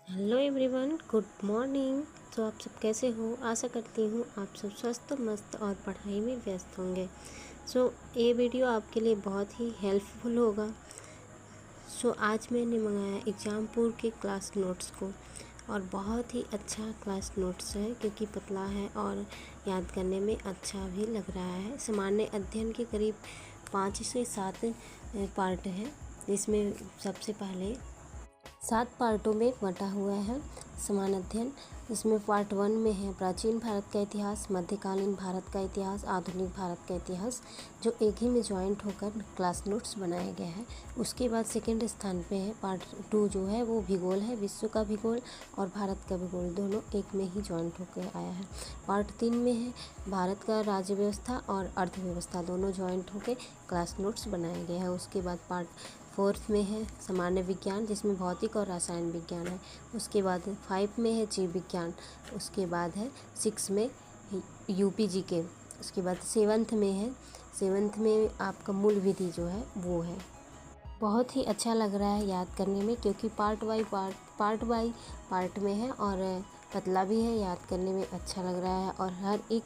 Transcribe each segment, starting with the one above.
Hello everyone, good morning. तो आप सब कैसे हो? आशा करती हूँ आप सब स्वस्थ मस्त और पढ़ाई में व्यस्त होंगे। ये वीडियो आपके लिए बहुत ही हेल्पफुल होगा। आज मैंने मंगाया एग्ज़ाम पूर्व के क्लास नोट्स को, और बहुत ही अच्छा क्लास नोट्स है क्योंकि पतला है और याद करने में अच्छा भी लग रहा है। सामान्य अध्ययन के करीब 5 से 7 पार्ट हैं। इसमें सबसे पहले 7 पार्टों में बटा हुआ है समान अध्ययन। इसमें पार्ट 1 में है प्राचीन भारत का इतिहास, मध्यकालीन भारत का इतिहास, आधुनिक भारत का इतिहास, जो एक ही में जॉइंट होकर क्लास नोट्स बनाया गया है। उसके बाद सेकंड स्थान पे है पार्ट 2, जो है वो भूगोल है। विश्व का भूगोल और भारत का भूगोल दोनों एक में ही जॉइंट होकर आया है। पार्ट 3 में है भारत का राज्य व्यवस्था और अर्थव्यवस्था, दोनों जॉइंट होकर क्लास नोट्स बनाए गए हैं। उसके बाद पार्ट 4 में है सामान्य विज्ञान, जिसमें भौतिक और रसायन विज्ञान है। उसके बाद 5 में है जीव विज्ञान। उसके बाद है 6 में यूपी जीके। उसके बाद 7th में आपका मूल विधि जो है वो है। बहुत ही अच्छा लग रहा है याद करने में, क्योंकि पार्ट बाई पार्ट में है और पतला भी है, याद करने में अच्छा लग रहा है। और हर एक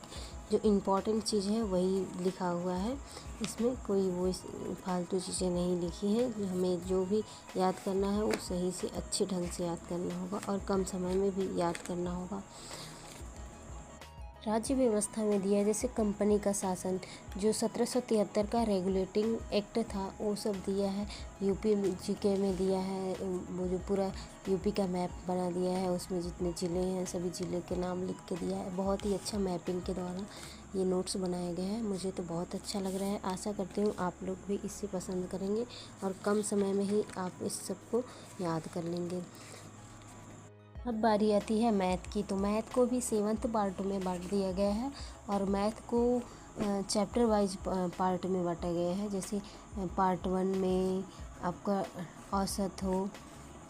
जो इम्पोर्टेंट चीज़ है वही लिखा हुआ है। इसमें कोई वो फालतू चीज़ें नहीं लिखी हैं। हमें जो भी याद करना है वो सही से अच्छे ढंग से याद करना होगा और कम समय में भी याद करना होगा। राज्य व्यवस्था में दिया है जैसे कंपनी का शासन, जो 1773 का रेगुलेटिंग एक्ट था वो सब दिया है। यूपी जीके में दिया है, वो जो पूरा यूपी का मैप बना दिया है, उसमें जितने ज़िले हैं सभी ज़िले के नाम लिख के दिया है। बहुत ही अच्छा मैपिंग के द्वारा ये नोट्स बनाए गए हैं। मुझे तो बहुत अच्छा लग रहा है। आशा करती हूँ आप लोग भी इसे पसंद करेंगे और कम समय में ही आप इस सबको याद कर लेंगे। अब बारी आती है मैथ की। तो मैथ को भी 7th पार्ट में बांट दिया गया है और मैथ को चैप्टर वाइज पार्ट में बांटा गया है। जैसे पार्ट 1 में आपका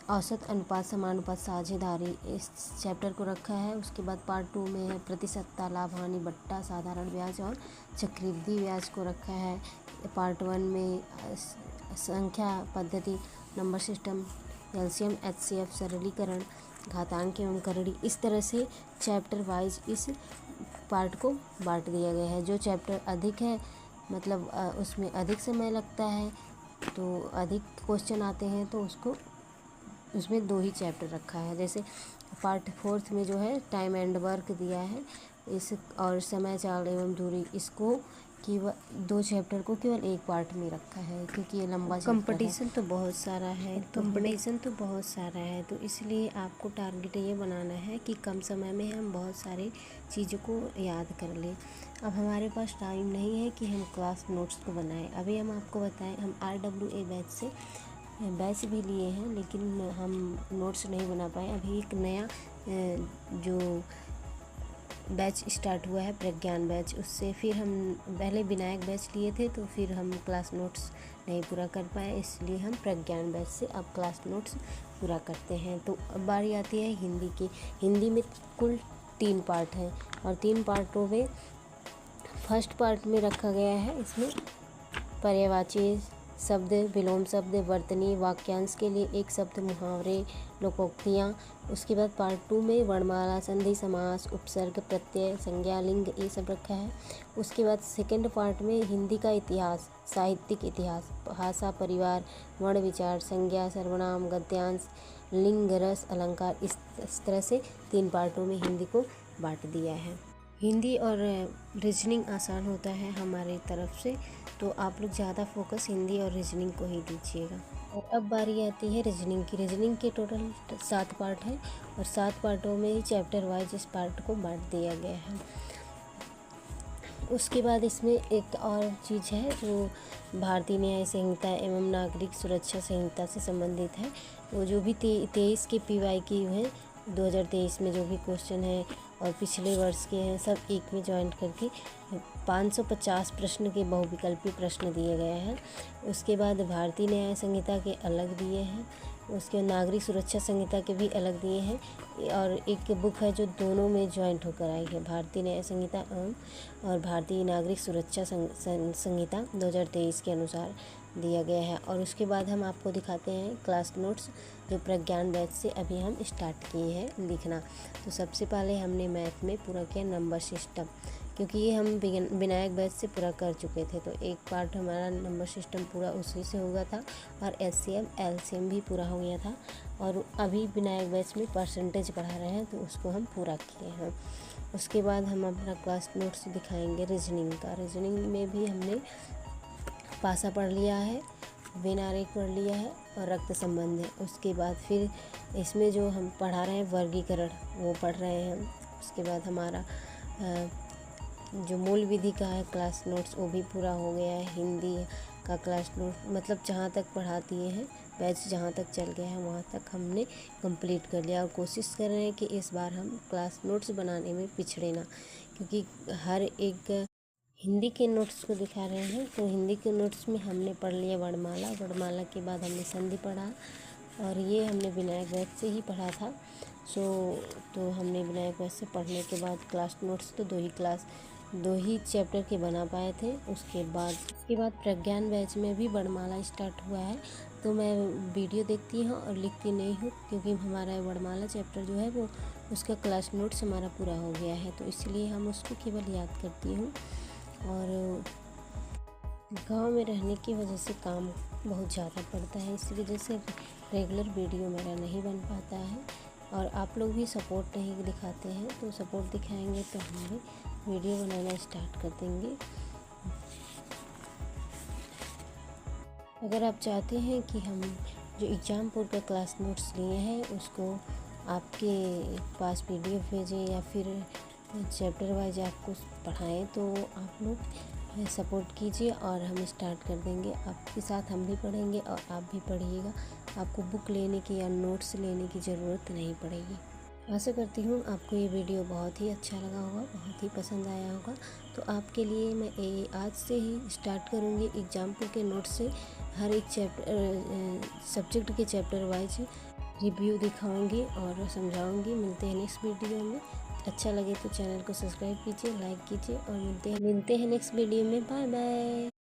औसत अनुपात समानुपात साझेदारी, इस चैप्टर को रखा है। उसके बाद पार्ट 2 में है प्रतिशतता, लाभ हानि बट्टा, साधारण ब्याज और चक्रवृद्धि ब्याज को रखा है। पार्ट 1 में संख्या पद्धति, नंबर सिस्टम, एलसीएम एचसीएफ, सरलीकरण, घातांक एवं करड़ी, इस तरह से चैप्टर वाइज इस पार्ट को बांट दिया गया है। जो चैप्टर अधिक है, मतलब उसमें अधिक समय लगता है, तो अधिक क्वेश्चन आते हैं, तो उसमें 2 ही चैप्टर रखा है। जैसे पार्ट 4 में जो है टाइम एंड वर्क दिया है, इस और समय चाल एवं दूरी, इसको केवल 2 चैप्टर को केवल एक पार्ट में रखा है, क्योंकि ये लंबा कंपटीशन तो बहुत सारा है। तो इसलिए आपको टारगेट ये बनाना है कि कम समय में हम बहुत सारे चीज़ों को याद कर लें। अब हमारे पास टाइम नहीं है कि हम क्लास नोट्स को बनाएं। अभी हम आपको बताएं, हम RWA बैच से बैच भी लिए हैं, लेकिन हम नोट्स नहीं बना पाए। अभी एक नया जो बैच स्टार्ट हुआ है, प्रज्ञान बैच, उससे फिर हम पहले विनायक बैच लिए थे, तो फिर हम क्लास नोट्स नहीं पूरा कर पाए, इसलिए हम प्रज्ञान बैच से अब क्लास नोट्स पूरा करते हैं। तो अब बारी आती है हिंदी की। हिंदी में कुल 3 पार्ट हैं और 3 पार्टों में फर्स्ट पार्ट में रखा गया है इसमें पर्यायवाची शब्द, विलोम शब्द, वर्तनी, वाक्यांश के लिए एक शब्द, मुहावरे, लोकोक्तियाँ। उसके बाद पार्ट 2 में वर्णमाला, संधि, समास, उपसर्ग, प्रत्यय, संज्ञा, लिंग, ये सब रखा है। उसके बाद सेकंड पार्ट में हिंदी का इतिहास, साहित्यिक इतिहास, भाषा, परिवार, वर्ण विचार, संज्ञा, सर्वनाम, गद्यांश, लिंग, रस, अलंकार, इस तरह से 3 पार्टों में हिंदी को बांट दिया है। हिंदी और रीजनिंग आसान होता है हमारी तरफ से, तो आप लोग ज़्यादा फोकस हिंदी और रीजनिंग को ही दीजिएगा। और अब बारी आती है रीजनिंग की। रीजनिंग के टोटल 7 पार्ट हैं और 7 पार्टों में ही चैप्टर वाइज इस पार्ट को बांट दिया गया है। उसके बाद इसमें एक और चीज़ है, वो भारतीय न्याय संहिता एवं नागरिक सुरक्षा संहिता से संबंधित है। वो जो भी 23 के PYQ हैं 2023 में, जो भी क्वेश्चन है और पिछले वर्ष के हैं, सब एक में जॉइंट करके 550 प्रश्न के बहुविकल्पी प्रश्न दिए गए हैं। उसके बाद भारतीय न्याय संहिता के अलग दिए हैं, उसके नागरिक सुरक्षा संहिता के भी अलग दिए हैं। और एक बुक है जो दोनों में जॉइंट होकर आई है, भारतीय न्याय संहिता और भारतीय नागरिक सुरक्षा संहिता 2023 के अनुसार। दिया गया है। और उसके बाद हम आपको दिखाते हैं क्लास नोट्स जो प्रज्ञान बैच से अभी हम स्टार्ट किए हैं लिखना। तो सबसे पहले हमने मैथ में पूरा किया नंबर सिस्टम, क्योंकि ये हम विनायक बैच से पूरा कर चुके थे। तो एक पार्ट हमारा नंबर सिस्टम पूरा उसी से हुआ था और एचसीएम एलसीएम भी पूरा हो गया था। और अभी विनायक बैच में परसेंटेज पढ़ा रहे हैं तो उसको हम पूरा किए हैं। उसके बाद हम अपना क्लास नोट्स दिखाएंगे रीजनिंग का। रीजनिंग में भी हमने पासा पढ़ लिया है, वेन आरेख पढ़ लिया है और रक्त संबंध है। उसके बाद फिर इसमें जो हम पढ़ा रहे हैं वर्गीकरण वो पढ़ रहे हैं। उसके बाद हमारा जो मूल विधि का है क्लास नोट्स वो भी पूरा हो गया है। हिंदी का क्लास नोट मतलब जहाँ तक पढ़ाती हैं बैच जहाँ तक चल गया है वहाँ तक हमने कंप्लीट कर लिया। और कोशिश कर रहे हैं कि इस बार हम क्लास नोट्स बनाने में पिछड़े ना, क्योंकि हर एक हिंदी के नोट्स को दिखा रहे हैं। तो हिंदी के नोट्स में हमने पढ़ लिया वर्णमाला। वर्णमाला के बाद हमने संधि पढ़ा और ये हमने विनायक बैच से ही पढ़ा था। तो हमने विनायक बैच से पढ़ने के बाद क्लास नोट्स तो दो ही चैप्टर के बना पाए थे। उसके बाद प्रज्ञान बैच में भी वर्णमाला स्टार्ट हुआ है। तो मैं वीडियो देखती हूँ और लिखती नहीं हूँ, क्योंकि हमारा वर्णमाला चैप्टर जो है वो उसका क्लास नोट्स हमारा पूरा हो गया है, तो इसलिए हम उसको केवल याद करती हूँ। और गांव में रहने की वजह से काम बहुत ज़्यादा पड़ता है, इस वजह से रेगुलर वीडियो मेरा नहीं बन पाता है। और आप लोग भी सपोर्ट नहीं दिखाते हैं, तो सपोर्ट दिखाएंगे तो हम भी वीडियो बनाना स्टार्ट कर देंगे। अगर आप चाहते हैं कि हम जो एग्ज़ाम का क्लास नोट्स लिए हैं उसको आपके पास पीडीएफ भेजें या फिर चैप्टर वाइज आपको पढ़ाएं, तो आप लोग सपोर्ट कीजिए और हम स्टार्ट कर देंगे। आपके साथ हम भी पढ़ेंगे और आप भी पढ़िएगा। आपको बुक लेने की या नोट्स लेने की ज़रूरत नहीं पड़ेगी। आशा करती हूँ आपको ये वीडियो बहुत ही अच्छा लगा होगा, बहुत ही पसंद आया होगा। तो आपके लिए मैं ये आज से ही स्टार्ट करूँगी एग्जाम्पल के नोट से हर एक सब्जेक्ट के चैप्टर वाइज रिव्यू दिखाऊंगी और समझाऊंगी। मिलते हैं नेक्स्ट वीडियो में। अच्छा लगे तो चैनल को सब्सक्राइब कीजिए, लाइक कीजिए और मिलते हैं नेक्स्ट वीडियो में। Bye bye.